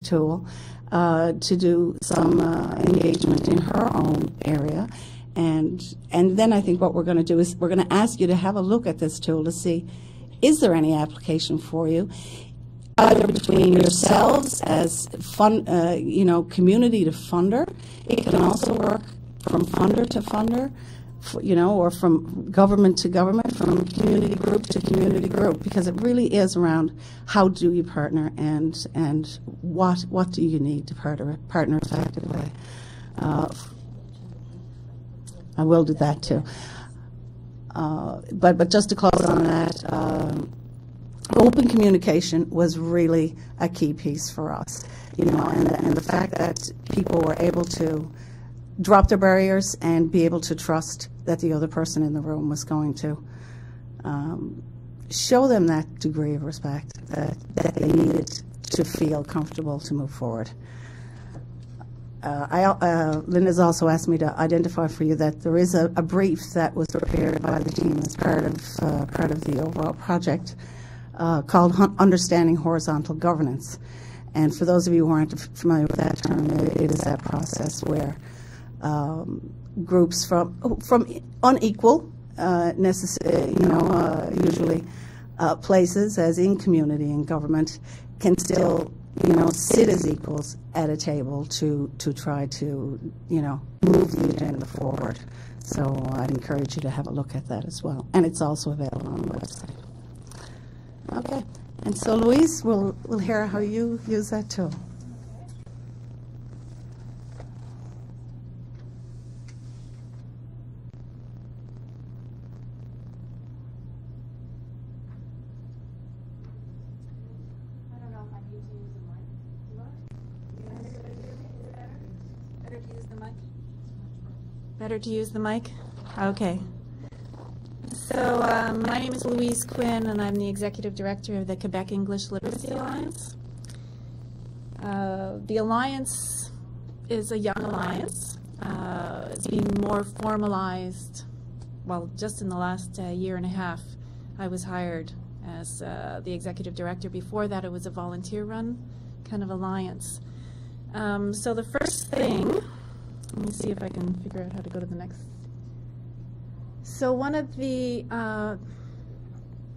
tool to do some engagement in her own area. And then I think what we're going to do is we're going to ask you to have a look at this tool to see, is there any application for you, either between yourselves as community to funder. It can also work from funder to funder, or from government to government, from community group to community group, because it really is around how do you partner and what do you need to partner effectively. I will do that too. But just to close on that, open communication was really a key piece for us, and the fact that people were able to drop their barriers and be able to trust that the other person in the room was going to show them that degree of respect that they needed to feel comfortable to move forward. Linda's also asked me to identify for you that there is a brief that was prepared by the team as part of the overall project called Understanding Horizontal Governance. And for those of you who aren't familiar with that term, it is that process where groups from unequal, usually places, as in community and government, can still sit as equals at a table to try to move the agenda forward. So I'd encourage you to have a look at that as well, and it's also available on the website. Okay, and so Louise, we'll hear how you use that tool. Better to use the mic? Okay. So my name is Louise Quinn, and I'm the Executive Director of the Quebec English Literacy Alliance. The Alliance is a young alliance. It's been more formalized, well, just in the last year and a half. I was hired as the Executive Director. Before that, it was a volunteer-run kind of alliance. So the first thing, let me see if I can figure out how to go to the next. So one of the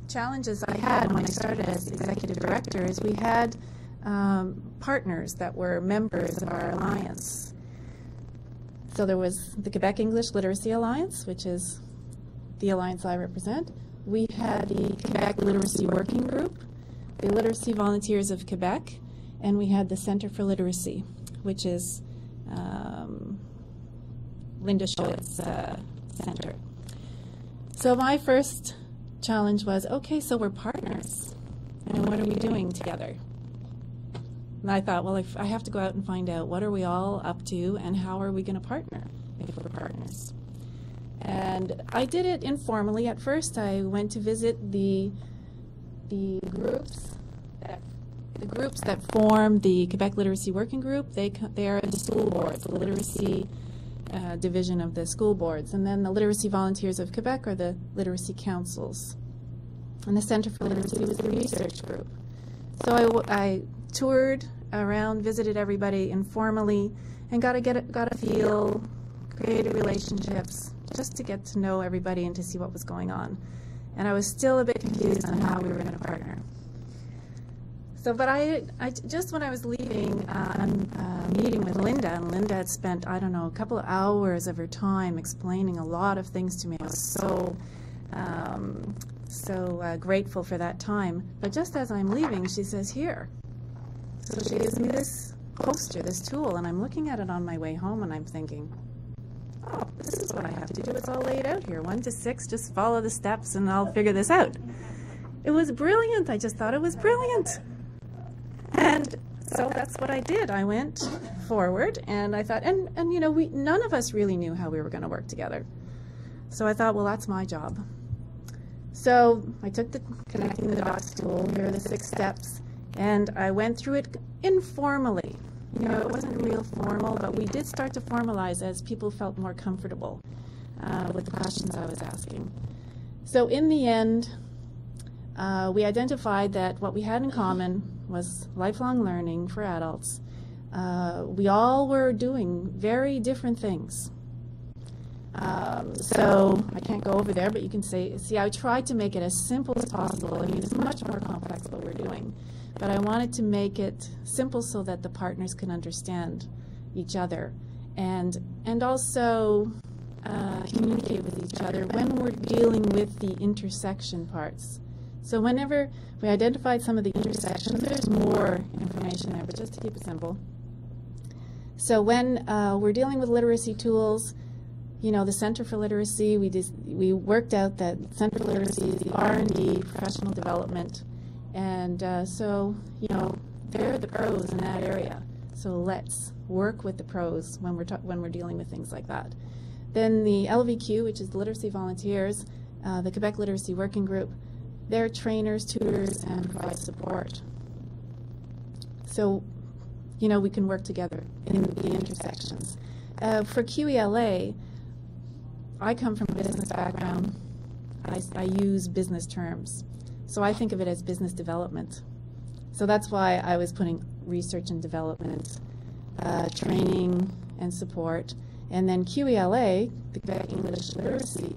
challenges I had when I started as Executive Director is we had partners that were members of our alliance. So there was the Quebec English Literacy Alliance, which is the alliance I represent. We had the Quebec Literacy Working Group, the Literacy Volunteers of Quebec, and we had the Center for Literacy, which is Linda Schultz's center. So my first challenge was, okay, so we're partners, and what are we doing together? And I thought, well, if I have to go out and find out what are we all up to and how are we going to partner if we're partners. And I did it informally at first. I went to visit the groups that form the Quebec Literacy Working Group. They are the school boards, the literacy division of the school boards. And then the Literacy Volunteers of Quebec are the literacy councils. And the Center for Literacy was the research group. So I toured around, visited everybody informally, and got a feel, created relationships, just to get to know everybody and to see what was going on. And I was still a bit confused on how we were going to partner. So, but I just when I was leaving, meeting with Linda, and Linda had spent, I don't know, a couple of hours of her time explaining a lot of things to me. I was so grateful for that time. But just as I'm leaving, she says, here. So she gives me this poster, this tool, and I'm looking at it on my way home, and I'm thinking, oh, this is what I have to do. It's all laid out here, 1 to 6, just follow the steps, and I'll figure this out. It was brilliant. I just thought it was brilliant. And so that's what I did. I went forward, and I thought, and you know, none of us really knew how we were going to work together. So I thought, well, that's my job. So I took the Connecting the Dots tool. Here are the 6 steps, and I went through it informally. You know, it wasn't real formal, but we did start to formalize as people felt more comfortable with the questions I was asking. So in the end, we identified that what we had in common was lifelong learning for adults. We all were doing very different things. So I can't go over there, but you can see I tried to make it as simple as possible. I mean, it's much more complex what we're doing, but I wanted to make it simple so that the partners can understand each other and also communicate with each other when we're dealing with the intersection parts. So whenever we identified some of the intersections, there's more information there, but just to keep it simple. So when we're dealing with literacy tools, you know, the Center for Literacy, we worked out that Center for Literacy is the R&D, professional development, and so, you know, they're the pros in that area. So let's work with the pros when we're dealing with things like that. Then the LVQ, which is the Literacy Volunteers, the Quebec Literacy Working Group, they're trainers, tutors, and provide support. So, you know, we can work together in the intersections. For QELA, I come from a business background. I use business terms. So I think of it as business development. So that's why I was putting research and development, training and support. And then QELA, the Quebec English Literacy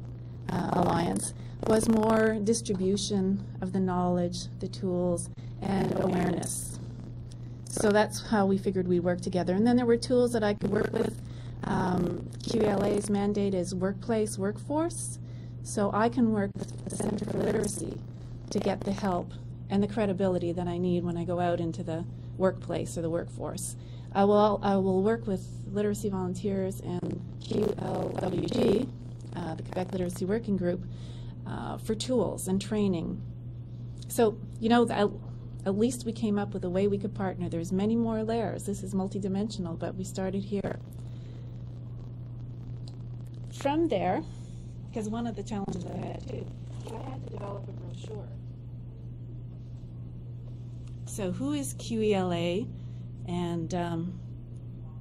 Alliance, was more distribution of the knowledge, the tools, and awareness. So that's how we figured we'd work together. And then there were tools that I could work with. QELA's mandate is workplace, workforce. So I can work with the Center for Literacy to get the help and the credibility that I need when I go out into the workplace or the workforce. I will work with literacy volunteers and QLWG, the Quebec Literacy Working Group, for tools and training. So, you know, at least we came up with a way we could partner. There's many more layers. This is multidimensional, but we started here. From there, because one of the challenges I had too, I had to develop a brochure. So who is QELA, and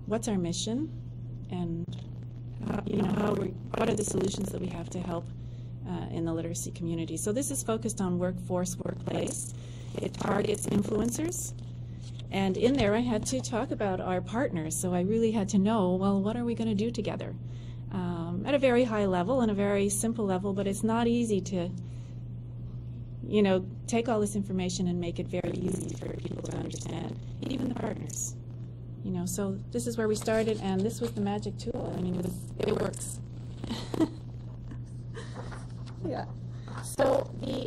what's our mission, and what are the solutions that we have to help in the literacy community? So this is focused on workforce, workplace. It targets influencers. And in there I had to talk about our partners, so I really had to know, well, what are we going to do together? At a very high level and a very simple level, but it's not easy to, you know, take all this information and make it very easy for people to understand, even the partners. You know, so this is where we started, and this was the magic tool. I mean, it works. Yeah. So the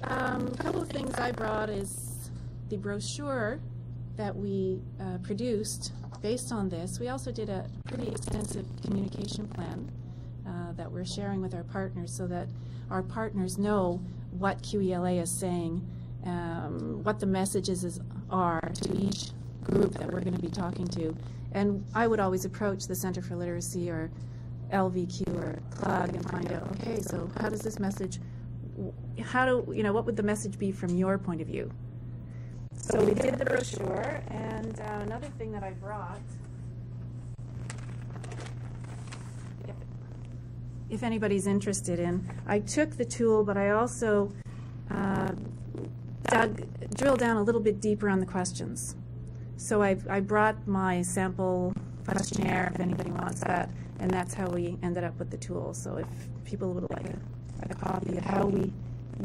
couple of things I brought is the brochure that we produced based on this. We also did a pretty extensive communication plan that we're sharing with our partners so that our partners know what QELA is saying, what the messages are to each group that we're going to be talking to. And I would always approach the Center for Literacy or LVQ or CLUG and find out, okay, so how does this message, what would the message be from your point of view? So we did the brochure, and another thing that I brought, if anybody's interested in, I took the tool, but I also drilled down a little bit deeper on the questions. So I brought my sample questionnaire, if anybody wants that, and that's how we ended up with the tool. So if people would like a copy of how we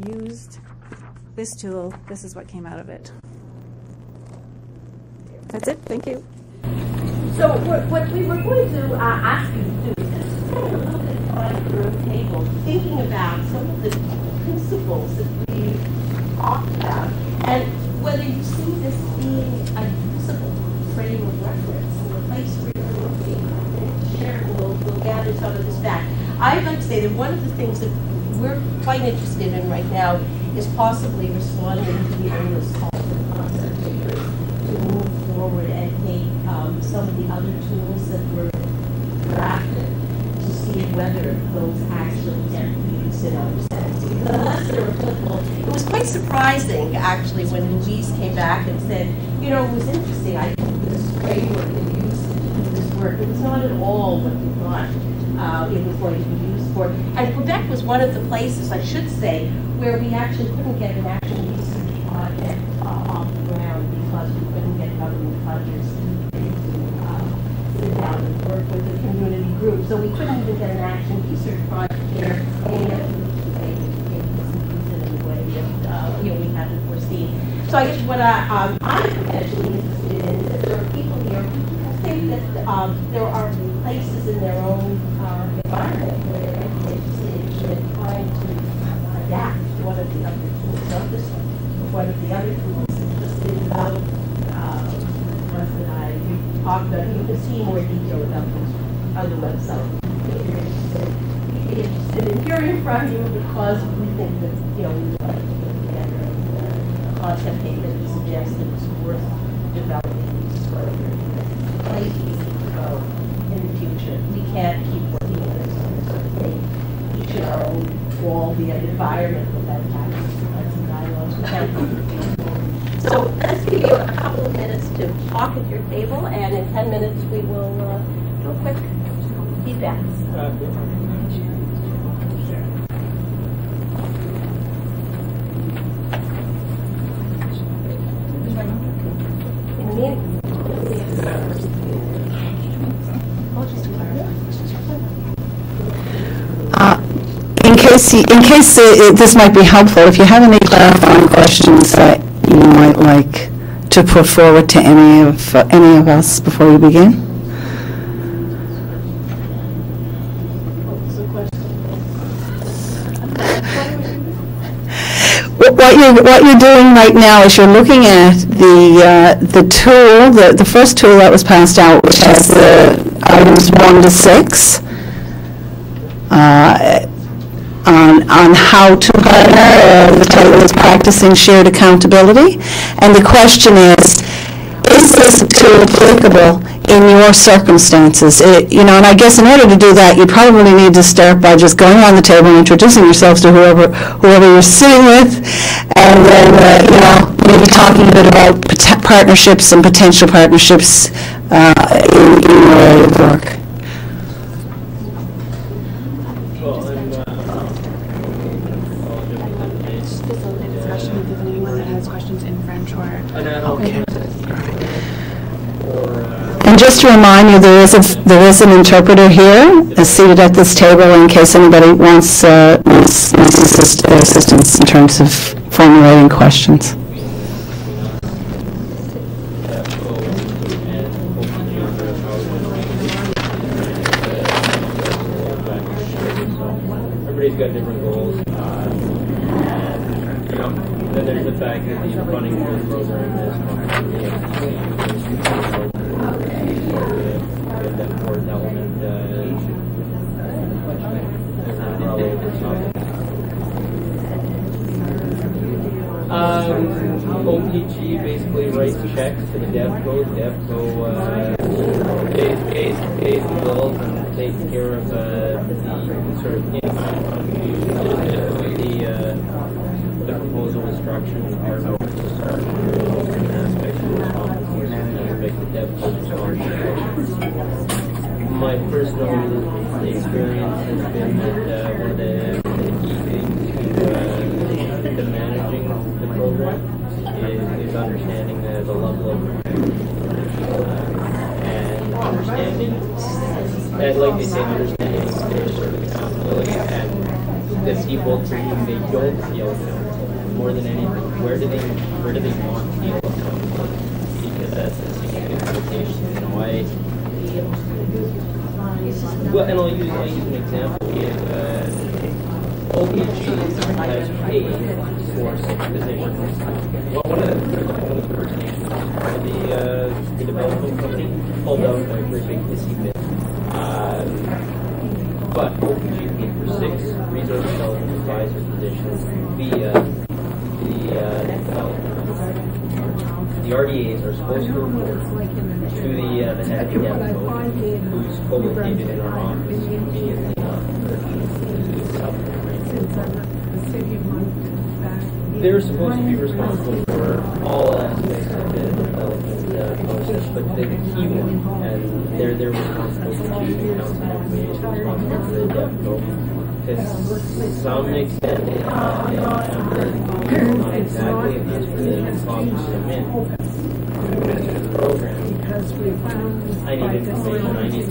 used this tool, this is what came out of it. That's it. Thank you. So what we were going to ask you to do is just spend a little bit of time through a table thinking about some of the principles that we talked about, and whether you see this being a usable frame of reference and a place where you're looking. Sharon will gather some of this back. I'd like to say that one of the things that we're quite interested in right now is possibly responding to the endless call for concept papers to move forward and take some of the other tools that were drafted to see whether those actually get used in other settings. Because unless they're applicable, it was quite surprising actually when Louise came back and said, you know, it was interesting, I think this framework and used to do this work. It was not at all what we thought it was going to be used for. And Quebec was one of the places, I should say, where we actually couldn't get an actual research project off the ground because we work with the community group. So we couldn't even get an action research project here. And we hadn't foreseen. So I guess what I'm potentially interested in is that there are people here who think that there are places in their own environment where they're interested in trying to adapt to one of the other tools, not this one of the other tools, just in ones that I talked about. You can see more detail about this on the website. If you're interested in hearing from you, because we think that, we would like to put together a concept paper that suggests that it's worth developing these places to go in the future. We can't keep working on this sort of thing. Each in our own wall, the environment without having some dialogues. We can't do it. So let's give you a couple of minutes to talk at your table, and in 10 minutes we will do a quick feedback. In case this might be helpful, if you have any clarifying questions that you might like to put forward to any of us before we begin. What you're doing right now is you're looking at the tool, the first tool that was passed out, which has the items 1 to 6. On how to partner. The title is Practicing Shared Accountability. And the question is this tool applicable in your circumstances? And I guess in order to do that, you probably need to start by just going around the table and introducing yourselves to whoever you're sitting with, and then, maybe talking a bit about partnerships and potential partnerships in your area of work. And just to remind you, there is an interpreter here seated at this table in case anybody wants assistance in terms of formulating questions. Everybody's got different goals. Then there's the fact that the funding for the program is that fourth element OPG basically writes checks to the DevCo. DevCo pays the bills and takes care of the sort of in-kind contributions. The proposal was structured and hard work to start certain aspects of the responsibility, certain aspects of DevCo responsibility. My personal experience has been that one of the key things to managing the program is understanding the level of and understanding, and like they say, understanding their sort of accountability and the people to whom they don't feel accountable. More than anything, where do they want to feel accountable? Because that's a significant limitation. Well, and I'll use an example. If OPG has paid for 6 positions, one of the first names the development company pulled out a very big hissy fit. But OPG paid for 6 resource development advisor positions via the development. The RDAs are supposed to report to the head of the DevCo, who's co-located in our office conveniently enough. They're supposed to be responsible for all aspects of the development process, but the key one, and they're responsible for choosing council information, responsible for the DevCo. To some extent, not exactly, and that's where the problems come in. The program, I need information, I need